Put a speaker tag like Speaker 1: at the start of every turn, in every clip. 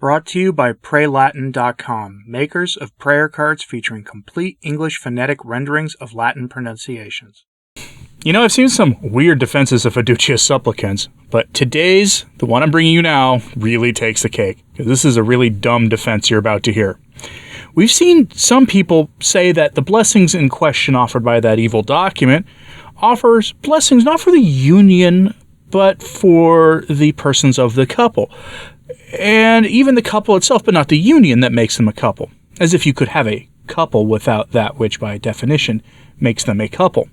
Speaker 1: Brought to you by PrayLatin.com, makers of prayer cards featuring complete English phonetic renderings of Latin pronunciations.
Speaker 2: You know, I've seen some weird defenses of Fiducia Supplicans, but today's, the one I'm bringing you now, really takes the cake, because this is a really dumb defense you're about to hear. We've seen some people say that the blessings in question offered by that evil document offers blessings not for the union, but for the persons of the couple. And even the couple itself, but not the union that makes them a couple. As if you could have a couple without that which, by definition, makes them a couple.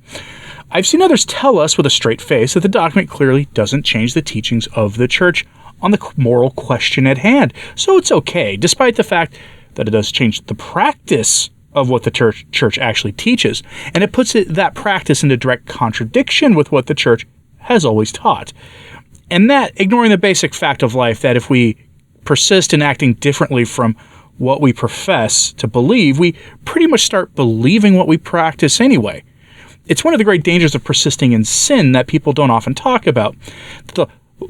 Speaker 2: I've seen others tell us with a straight face that the document clearly doesn't change the teachings of the church on the moral question at hand. So it's okay, despite the fact that it does change the practice of what the church actually teaches. And it puts that practice into direct contradiction with what the church has always taught. And that, ignoring the basic fact of life that if we persist in acting differently from what we profess to believe, we pretty much start believing what we practice anyway. It's one of the great dangers of persisting in sin that people don't often talk about.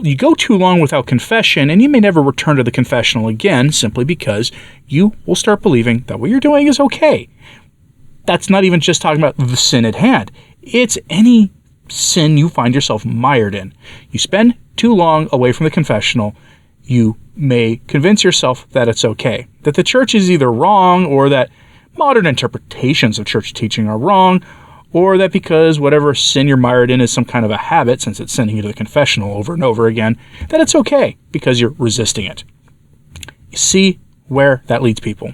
Speaker 2: You go too long without confession, and you may never return to the confessional again simply because you will start believing that what you're doing is okay. That's not even just talking about the sin at hand. It's any sin you find yourself mired in. You spend too long away from the confessional, you may convince yourself that it's okay, that the church is either wrong, or that modern interpretations of church teaching are wrong, or that because whatever sin you're mired in is some kind of a habit, since it's sending you to the confessional over and over again, that it's okay because you're resisting it. You see where that leads people.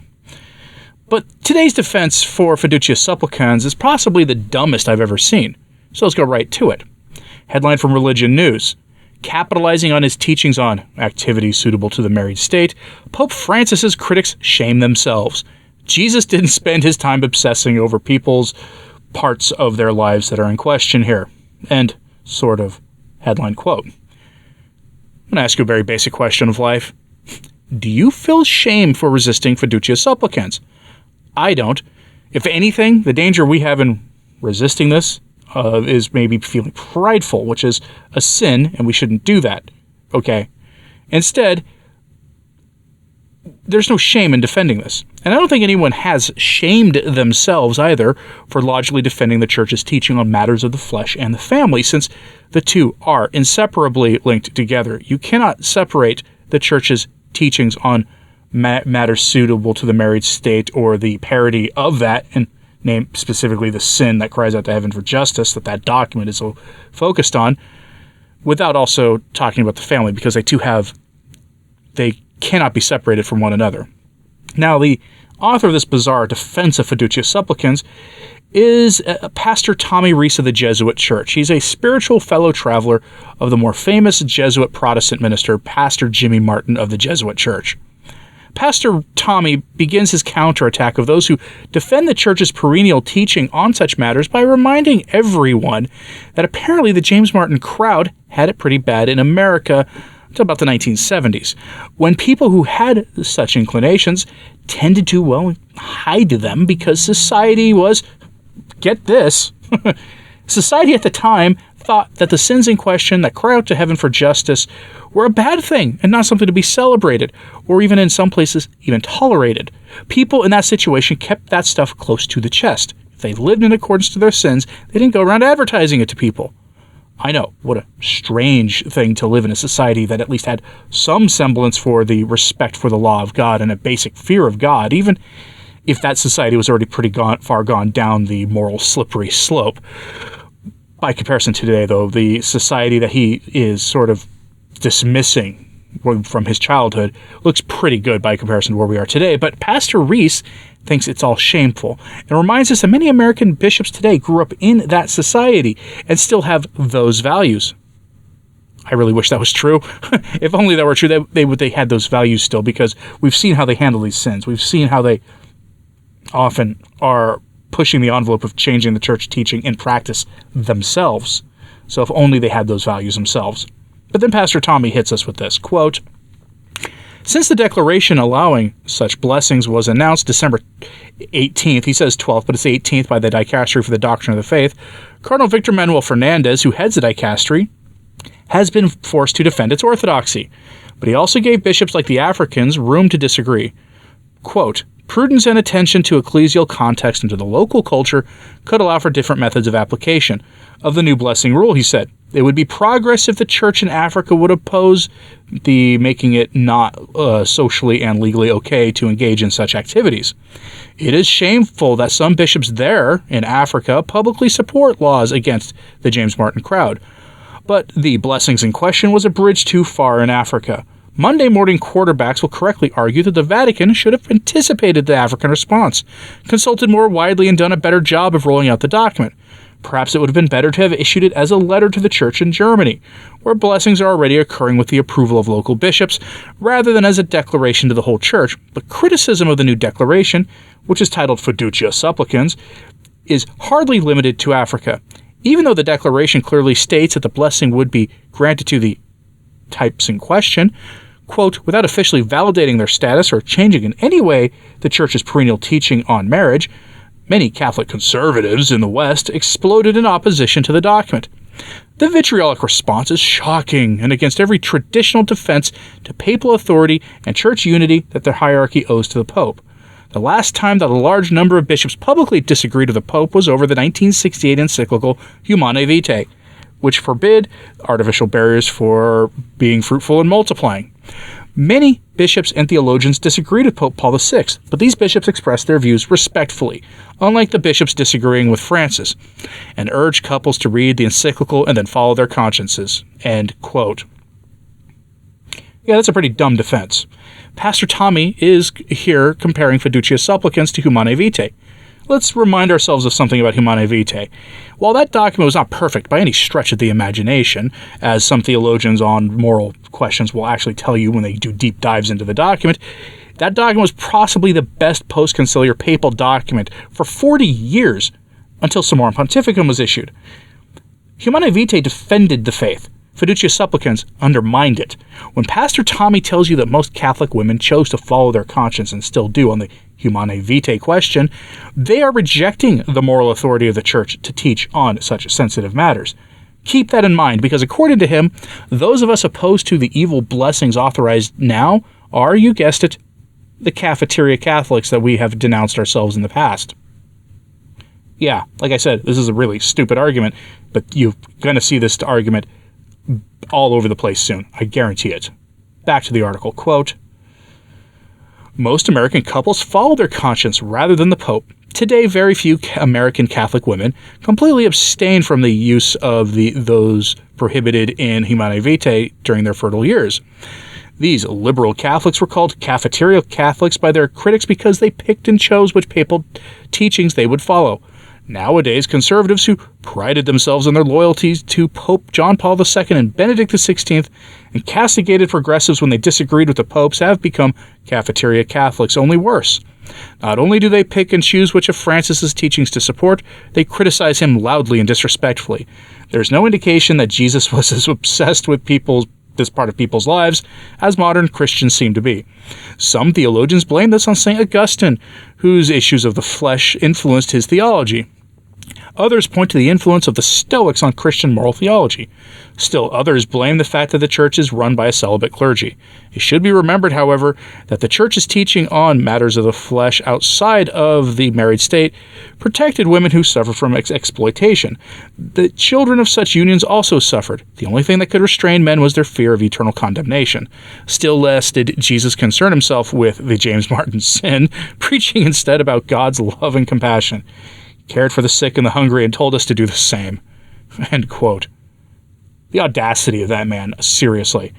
Speaker 2: But today's defense for Fiducia Supplicans is possibly the dumbest I've ever seen. So let's go right to it. Headline from Religion News. Capitalizing on his teachings on activities suitable to the married state, Pope Francis's critics shame themselves. Jesus didn't spend his time obsessing over people's parts of their lives that are in question here. End sort of headline quote. I'm going to ask you a very basic question of life. Do you feel shame for resisting Fiducia Supplicans? I don't. If anything, the danger we have in resisting this is maybe feeling prideful, which is a sin, and we shouldn't do that. Okay? Instead, there's no shame in defending this. And I don't think anyone has shamed themselves either for logically defending the church's teaching on matters of the flesh and the family, since the two are inseparably linked together. You cannot separate the church's teachings on matters suitable to the married state or the parody of that, and name specifically the sin that cries out to heaven for justice that document is so focused on, without also talking about the family, because they cannot be separated from one another. Now, the author of this bizarre defense of Fiducia Supplicans is Pastor Tommy Reese of the Jesuit Church. He's a spiritual fellow traveler of the more famous Jesuit Protestant minister, Pastor Jimmy Martin of the Jesuit Church. Pastor Tommy begins his counterattack of those who defend the church's perennial teaching on such matters by reminding everyone that apparently the James Martin crowd had it pretty bad in America until about the 1970s, when people who had such inclinations tended to, hide them because society was, get this, society at the time thought that the sins in question that cry out to heaven for justice were a bad thing and not something to be celebrated, or even in some places, even tolerated. People in that situation kept that stuff close to the chest. If they lived in accordance to their sins, they didn't go around advertising it to people. I know, what a strange thing to live in a society that at least had some semblance for the respect for the law of God and a basic fear of God, even if that society was already pretty far gone down the moral slippery slope. By comparison to today, though, the society that he is sort of dismissing from his childhood looks pretty good by comparison to where we are today. But Pastor Reese thinks it's all shameful and reminds us that many American bishops today grew up in that society and still have those values. I really wish that was true. If only that were true, they had those values still, because we've seen how they handle these sins. We've seen how they often are pushing the envelope of changing the church teaching in practice themselves. So if only they had those values themselves. But then Pastor Tommy hits us with this, quote, "Since the declaration allowing such blessings was announced December 18th, he says 12th, but it's 18th by the Dicastery for the Doctrine of the Faith, Cardinal Victor Manuel Fernandez, who heads the Dicastery, has been forced to defend its orthodoxy. But he also gave bishops like the Africans room to disagree. Quote, prudence and attention to ecclesial context and to the local culture could allow for different methods of application of the new blessing rule, he said. It would be progress if the church in Africa would oppose the making it not socially and legally okay to engage in such activities. It is shameful that some bishops there in Africa publicly support laws against the James Martin crowd. But the blessings in question was a bridge too far in Africa. Monday morning quarterbacks will correctly argue that the Vatican should have anticipated the African response, consulted more widely, and done a better job of rolling out the document. Perhaps it would have been better to have issued it as a letter to the church in Germany, where blessings are already occurring with the approval of local bishops, rather than as a declaration to the whole church. But criticism of the new declaration, which is titled Fiducia Supplicans, is hardly limited to Africa. Even though the declaration clearly states that the blessing would be granted to the types in question, quote, without officially validating their status or changing in any way the church's perennial teaching on marriage, many Catholic conservatives in the West exploded in opposition to the document. The vitriolic response is shocking and against every traditional defense to papal authority and church unity that the hierarchy owes to the Pope. The last time that a large number of bishops publicly disagreed with the Pope was over the 1968 encyclical Humanae Vitae, which forbid artificial barriers for being fruitful and multiplying. Many bishops and theologians disagreed with Pope Paul VI, but these bishops expressed their views respectfully, unlike the bishops disagreeing with Francis, and urged couples to read the encyclical and then follow their consciences. End quote. Yeah, that's a pretty dumb defense. Pastor Tommy is here comparing Fiducia Supplicans to Humanae Vitae. Let's remind ourselves of something about Humanae Vitae. While that document was not perfect by any stretch of the imagination, as some theologians on moral questions will actually tell you when they do deep dives into the document, that document was possibly the best post-conciliar papal document for 40 years until Summorum Pontificum was issued. Humanae Vitae defended the faith. Fiducia Supplicans undermined it. When Pastor Tommy tells you that most Catholic women chose to follow their conscience and still do on the Humanae Vitae question, they are rejecting the moral authority of the Church to teach on such sensitive matters. Keep that in mind, because according to him, those of us opposed to the evil blessings authorized now are, you guessed it, the cafeteria Catholics that we have denounced ourselves in the past. Yeah, like I said, this is a really stupid argument, but you're going to see this argument all over the place soon. I guarantee it. Back to the article. Quote, most American couples follow their conscience rather than the Pope. Today, very few American Catholic women completely abstain from the use of those prohibited in Humanae Vitae during their fertile years. These liberal Catholics were called cafeteria Catholics by their critics because they picked and chose which papal teachings they would follow. Nowadays, conservatives who prided themselves on their loyalties to Pope John Paul II and Benedict XVI and castigated progressives when they disagreed with the popes have become cafeteria Catholics, only worse. Not only do they pick and choose which of Francis's teachings to support, they criticize him loudly and disrespectfully. There's no indication that Jesus was as obsessed with this part of people's lives as modern Christians seem to be. Some theologians blame this on St. Augustine, whose issues of the flesh influenced his theology. Others point to the influence of the Stoics on Christian moral theology. Still others blame the fact that the church is run by a celibate clergy. It should be remembered, however, that the church's teaching on matters of the flesh outside of the married state protected women who suffered from exploitation. The children of such unions also suffered. The only thing that could restrain men was their fear of eternal condemnation. Still less did Jesus concern himself with the James Martin sin, preaching instead about God's love and compassion. Cared for the sick and the hungry and told us to do the same. End quote. The audacity of that man, seriously.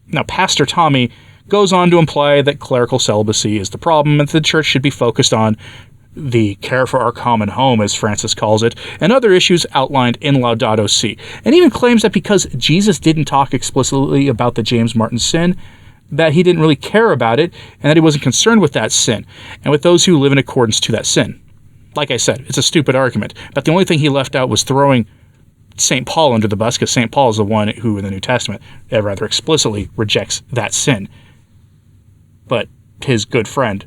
Speaker 2: Now, Pastor Tommy goes on to imply that clerical celibacy is the problem and that the church should be focused on the care for our common home, as Francis calls it, and other issues outlined in Laudato Si, and even claims that because Jesus didn't talk explicitly about the James Martin sin, that he didn't really care about it, and that he wasn't concerned with that sin, and with those who live in accordance to that sin. Like I said, it's a stupid argument, but the only thing he left out was throwing St. Paul under the bus, because St. Paul is the one who, in the New Testament, rather explicitly rejects that sin. But his good friend,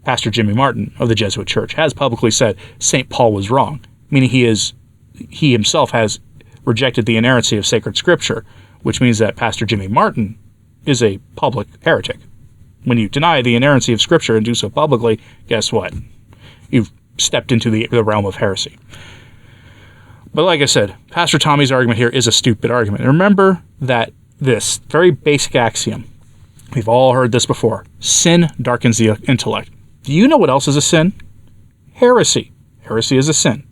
Speaker 2: Pastor Jimmy Martin of the Jesuit Church, has publicly said St. Paul was wrong, meaning he himself has rejected the inerrancy of sacred scripture, which means that Pastor Jimmy Martin is a public heretic. When you deny the inerrancy of scripture and do so publicly, guess what? You've stepped into the realm of heresy. But like I said, Pastor Tommy's argument here is a stupid argument. And remember that this very basic axiom, we've all heard this before, sin darkens the intellect. Do you know what else is a sin? Heresy. Heresy is a sin.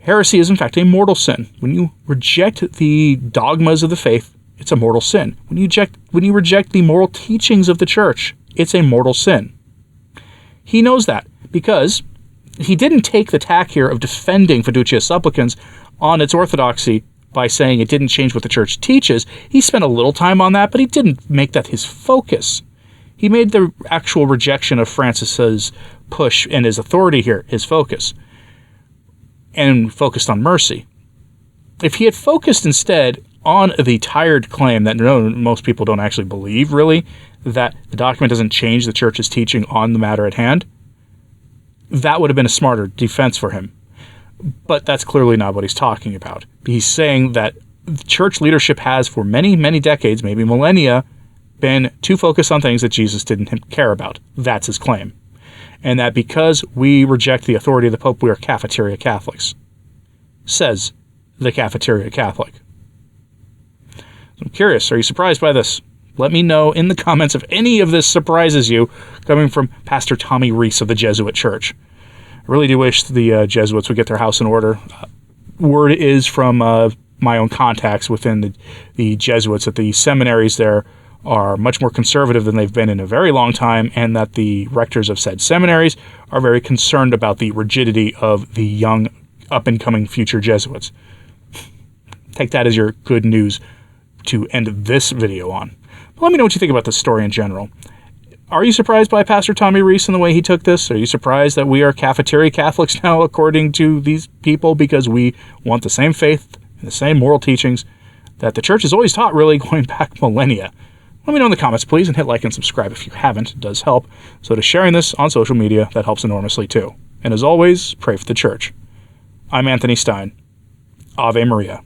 Speaker 2: Heresy is in fact a mortal sin. When you reject the dogmas of the faith, it's a mortal sin. When you reject the moral teachings of the church, it's a mortal sin. He knows that because he didn't take the tack here of defending Fiducia Supplicans on its orthodoxy by saying it didn't change what the church teaches. He spent a little time on that, but he didn't make that his focus. He made the actual rejection of Francis's push and his authority here his focus, and focused on mercy. If he had focused instead on the tired claim that most people don't actually believe, really, that the document doesn't change the church's teaching on the matter at hand, that would have been a smarter defense for him. But that's clearly not what he's talking about. He's saying that church leadership has, for many, many decades, maybe millennia, been too focused on things that Jesus didn't care about. That's his claim. And that because we reject the authority of the Pope, we are cafeteria Catholics. Says the cafeteria Catholic. So I'm curious, are you surprised by this? Let me know in the comments if any of this surprises you, coming from Pastor Tommy Reese of the Jesuit Church. I really do wish the Jesuits would get their house in order. Word is from my own contacts within the Jesuits that the seminaries there are much more conservative than they've been in a very long time, and that the rectors of said seminaries are very concerned about the rigidity of the young, up-and-coming future Jesuits. Take that as your good news to end this video on. But let me know what you think about this story in general. Are you surprised by Pastor Tommy Reese and the way he took this? Are you surprised that we are cafeteria Catholics now, according to these people, because we want the same faith and the same moral teachings that the church has always taught, really, going back millennia? Let me know in the comments, please, and hit like and subscribe if you haven't. It does help. So to sharing this on social media, that helps enormously too. And as always, pray for the church. I'm Anthony Stine. Ave Maria.